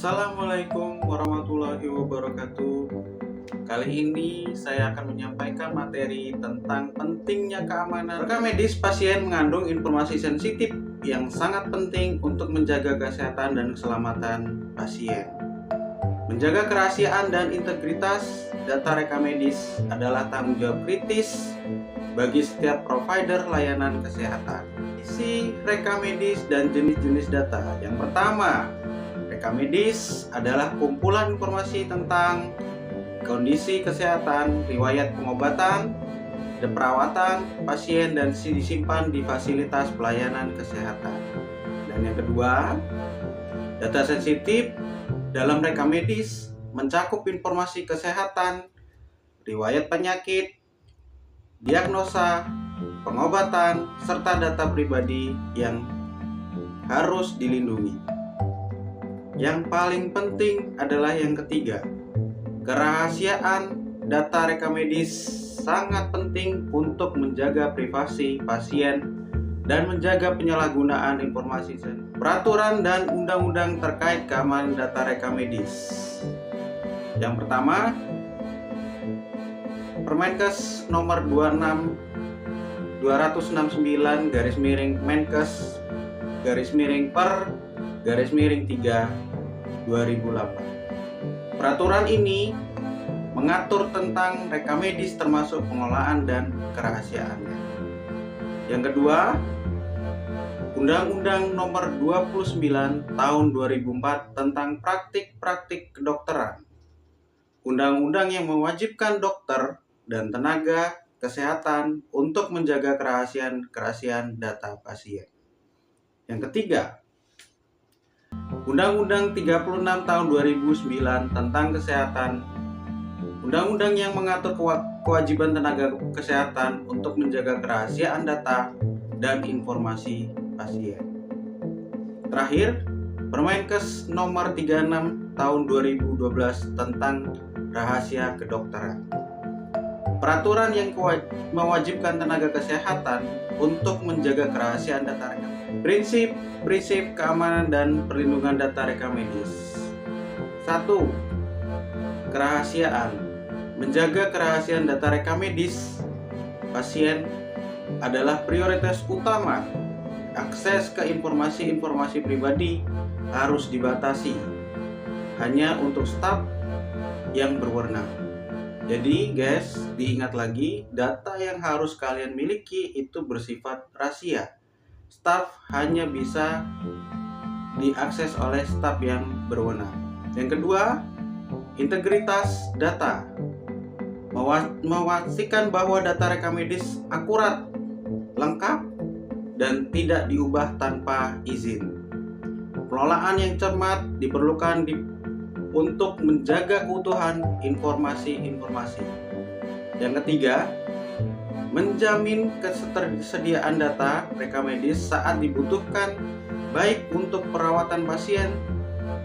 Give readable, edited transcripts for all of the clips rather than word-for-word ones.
Assalamualaikum warahmatullahi wabarakatuh. Kali ini saya akan menyampaikan materi tentang pentingnya keamanan. Rekam medis pasien mengandung informasi sensitif yang sangat penting untuk menjaga kesehatan dan keselamatan pasien. Menjaga kerahasiaan dan integritas data rekam medis adalah tanggung jawab kritis bagi setiap provider layanan kesehatan. Isi rekam medis dan jenis-jenis data. Yang pertama, rekam medis adalah kumpulan informasi tentang kondisi kesehatan, riwayat pengobatan, dan perawatan pasien dan disimpan di fasilitas pelayanan kesehatan. Dan yang kedua, data sensitif dalam rekam medis mencakup informasi kesehatan, riwayat penyakit, diagnosa, pengobatan, serta data pribadi yang harus dilindungi. Yang paling penting adalah yang ketiga, kerahasiaan data rekam medis sangat penting untuk menjaga privasi pasien dan menjaga penyalahgunaan informasi. Peraturan dan undang-undang terkait keamanan data rekam medis. Yang pertama, Permenkes nomor 269 Menkes/per/3/2008. Peraturan ini mengatur tentang rekam medis termasuk pengolahan dan kerahasiaannya. Yang kedua, Undang-Undang nomor 29 tahun 2004 tentang praktik-praktik kedokteran. Undang-undang yang mewajibkan dokter dan tenaga kesehatan untuk menjaga kerahasiaan data pasien. Yang ketiga, Undang-Undang 36 tahun 2009 tentang kesehatan. Undang-undang yang mengatur kewajiban tenaga kesehatan untuk menjaga kerahasiaan data dan informasi pasien. Terakhir, Permenkes nomor 36 tahun 2012 tentang rahasia kedokteran. Peraturan yang mewajibkan tenaga kesehatan untuk menjaga kerahasiaan data rekam. Prinsip keamanan dan perlindungan data rekam medis. 1. Kerahasiaan. Menjaga kerahasiaan data rekam medis pasien adalah prioritas utama. Akses ke informasi pribadi harus dibatasi hanya untuk staf yang berwenang. Jadi guys, diingat lagi, data yang harus kalian miliki itu bersifat rahasia. Staf hanya bisa diakses oleh staf yang berwenang. Yang kedua, integritas data. Memastikan bahwa data rekam medis akurat, lengkap, dan tidak diubah tanpa izin. Pengelolaan yang cermat diperlukan untuk menjaga keutuhan informasi. Yang ketiga, menjamin ketersediaan data rekam medis saat dibutuhkan, baik untuk perawatan pasien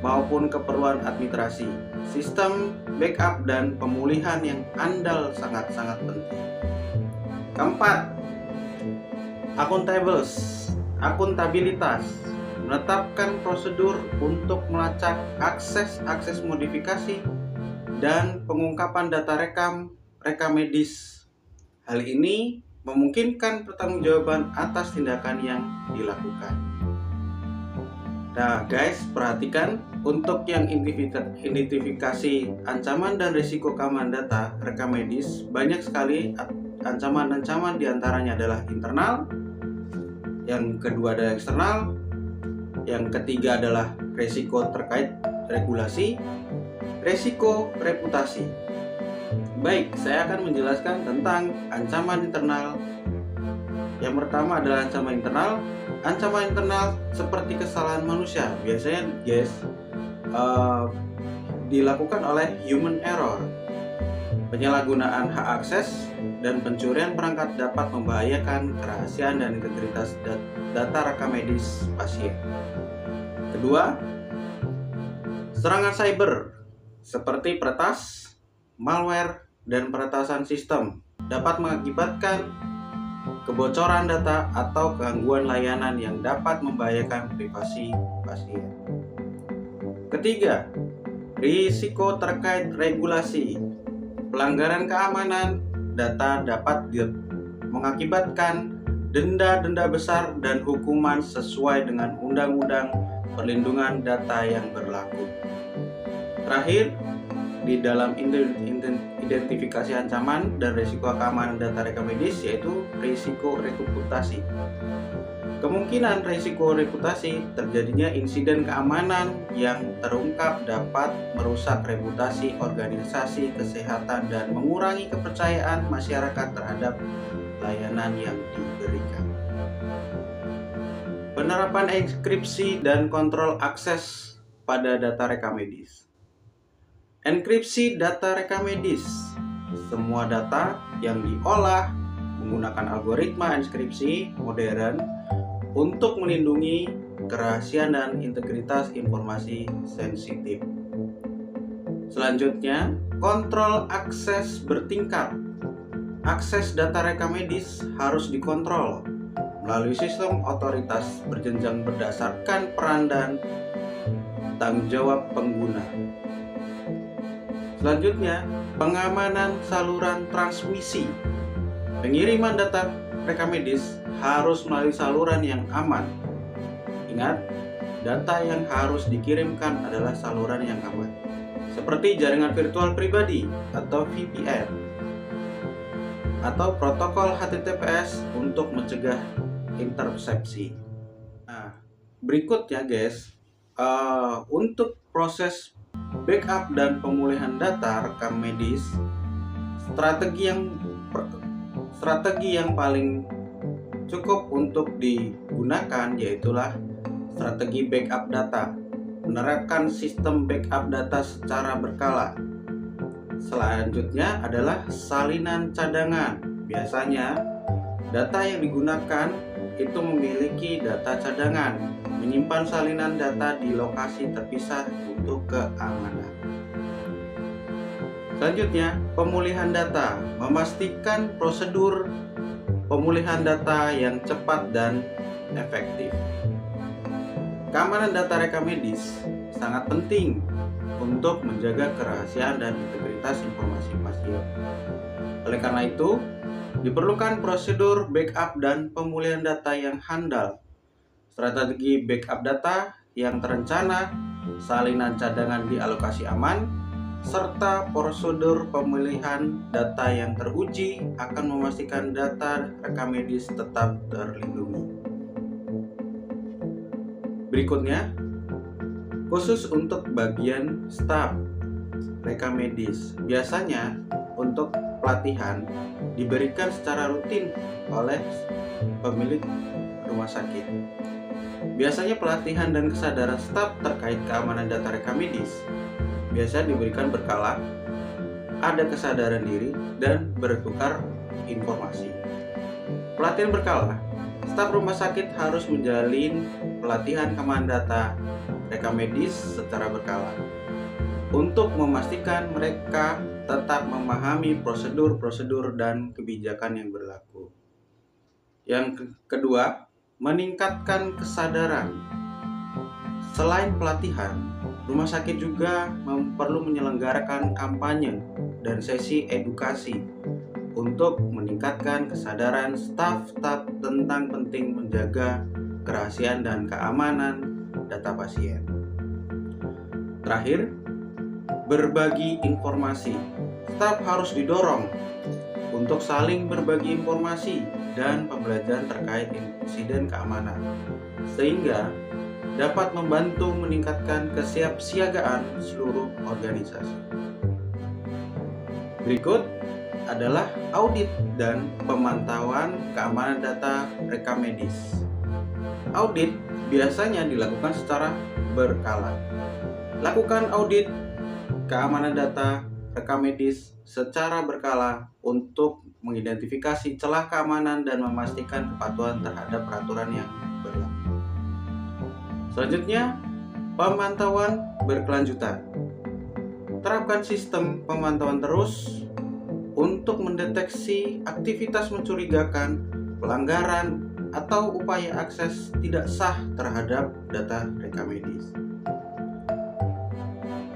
maupun keperluan administrasi. Sistem backup dan pemulihan yang andal sangat-sangat penting. Keempat, akuntabilitas. Menetapkan prosedur untuk melacak akses modifikasi dan pengungkapan data rekam medis. Hal ini memungkinkan pertanggungjawaban atas tindakan yang dilakukan. Nah guys, perhatikan untuk yang identifikasi ancaman dan risiko keamanan data rekam medis, banyak sekali ancaman-ancaman, diantaranya adalah internal, yang kedua adalah eksternal, yang ketiga adalah risiko terkait regulasi, risiko reputasi. Baik, saya akan menjelaskan tentang ancaman internal. Yang pertama adalah ancaman internal. Ancaman internal seperti kesalahan manusia, biasanya guys dilakukan oleh human error. Penyalahgunaan hak akses dan pencurian perangkat dapat membahayakan kerahasiaan dan integritas data rekam medis pasien. Kedua, serangan cyber seperti peretas, malware, dan peretasan sistem dapat mengakibatkan kebocoran data atau gangguan layanan yang dapat membahayakan privasi pasien. Ketiga, risiko terkait regulasi. Pelanggaran keamanan data dapat mengakibatkan denda besar dan hukuman sesuai dengan Undang-Undang Perlindungan Data yang berlaku. Terakhir, di dalam identifikasi ancaman dan risiko keamanan data rekam medis yaitu risiko reputasi. Kemungkinan risiko reputasi terjadinya insiden keamanan yang terungkap dapat merusak reputasi organisasi kesehatan dan mengurangi kepercayaan masyarakat terhadap layanan yang diberikan. Penerapan enkripsi dan kontrol akses pada data rekam medis. Enkripsi data rekam medis. Semua data yang diolah menggunakan algoritma enkripsi modern untuk melindungi kerahasiaan dan integritas informasi sensitif. Selanjutnya, kontrol akses bertingkat. Akses data rekam medis harus dikontrol melalui sistem otoritas berjenjang berdasarkan peran dan tanggung jawab pengguna. Selanjutnya, pengamanan saluran transmisi. Pengiriman data rekam medis harus melalui saluran yang aman. Ingat, data yang harus dikirimkan adalah saluran yang aman, seperti jaringan virtual pribadi atau VPN, atau protokol HTTPS untuk mencegah intersepsi. Nah, berikutnya guys, untuk proses backup dan pemulihan data rekam medis, strategi yang paling cukup untuk digunakan yaitulah strategi backup data. Menerapkan sistem backup data secara berkala. Selanjutnya adalah salinan cadangan. Biasanya data yang digunakan itu memiliki data cadangan, menyimpan salinan data di lokasi terpisah untuk keamanan. Selanjutnya, pemulihan data. Memastikan prosedur pemulihan data yang cepat dan efektif. Keamanan data rekam medis sangat penting untuk menjaga kerahasiaan dan integritas informasi pasien. Oleh karena itu, diperlukan prosedur backup dan pemulihan data yang handal, strategi backup data yang terencana, salinan cadangan di alokasi aman, serta prosedur pemulihan data yang teruji akan memastikan data rekam medis tetap terlindungi. Berikutnya, khusus untuk bagian staf rekam medis, biasanya untuk pelatihan diberikan secara rutin oleh pemilik rumah sakit. Biasanya pelatihan dan kesadaran staf terkait keamanan data rekam medis biasa diberikan berkala, ada kesadaran diri dan bertukar informasi. Pelatihan berkala, staf rumah sakit harus menjalin pelatihan keamanan data rekam medis secara berkala untuk memastikan mereka tetap memahami prosedur-prosedur dan kebijakan yang berlaku. Yang kedua, meningkatkan kesadaran. Selain pelatihan, rumah sakit juga perlu menyelenggarakan kampanye dan sesi edukasi untuk meningkatkan kesadaran staf-staf tentang penting menjaga kerahasiaan dan keamanan data pasien. Terakhir, berbagi informasi. Staf harus didorong untuk saling berbagi informasi dan pembelajaran terkait insiden keamanan, sehingga dapat membantu meningkatkan kesiapsiagaan seluruh organisasi. Berikut adalah audit dan pemantauan keamanan data rekam medis. Audit biasanya dilakukan secara berkala. Lakukan audit keamanan data rekam medis secara berkala untuk mengidentifikasi celah keamanan dan memastikan kepatuhan terhadap peraturan yang berlaku. Selanjutnya, pemantauan berkelanjutan. Terapkan sistem pemantauan terus untuk mendeteksi aktivitas mencurigakan, pelanggaran, atau upaya akses tidak sah terhadap data rekam medis.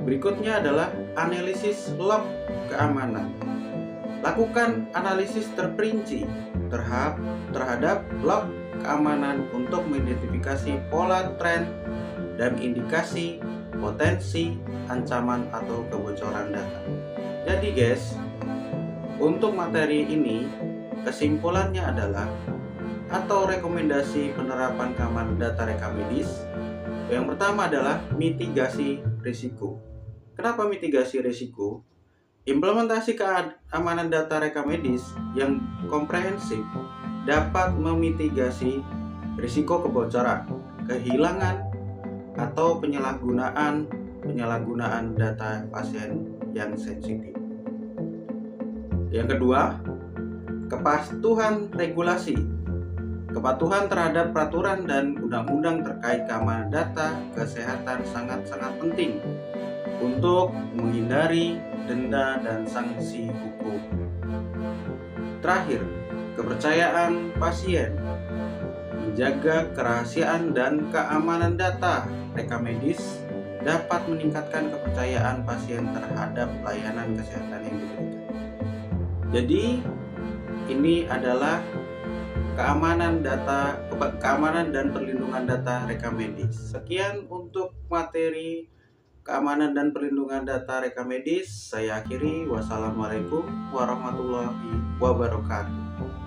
Berikutnya adalah analisis log keamanan. Lakukan analisis terperinci terhadap log keamanan untuk mengidentifikasi pola tren dan indikasi potensi ancaman atau kebocoran data. Jadi guys, untuk materi ini kesimpulannya adalah atau rekomendasi penerapan keamanan data rekam medis. Yang pertama adalah mitigasi risiko. Kenapa mitigasi risiko? Implementasi keamanan data rekam medis yang komprehensif dapat memitigasi risiko kebocoran, kehilangan, atau penyalahgunaan data pasien yang sensitif. Yang kedua, kepatuhan regulasi. Kepatuhan terhadap peraturan dan undang-undang terkait keamanan data kesehatan sangat-sangat penting untuk menghindari denda dan sanksi hukum. Terakhir, kepercayaan pasien. Menjaga kerahasiaan dan keamanan data rekam medis dapat meningkatkan kepercayaan pasien terhadap layanan kesehatan yang diberikan. Jadi, ini adalah keamanan dan perlindungan data rekam medis. Sekian untuk materi keamanan dan perlindungan data rekam medis. Saya akhiri. Wassalamualaikum warahmatullahi wabarakatuh.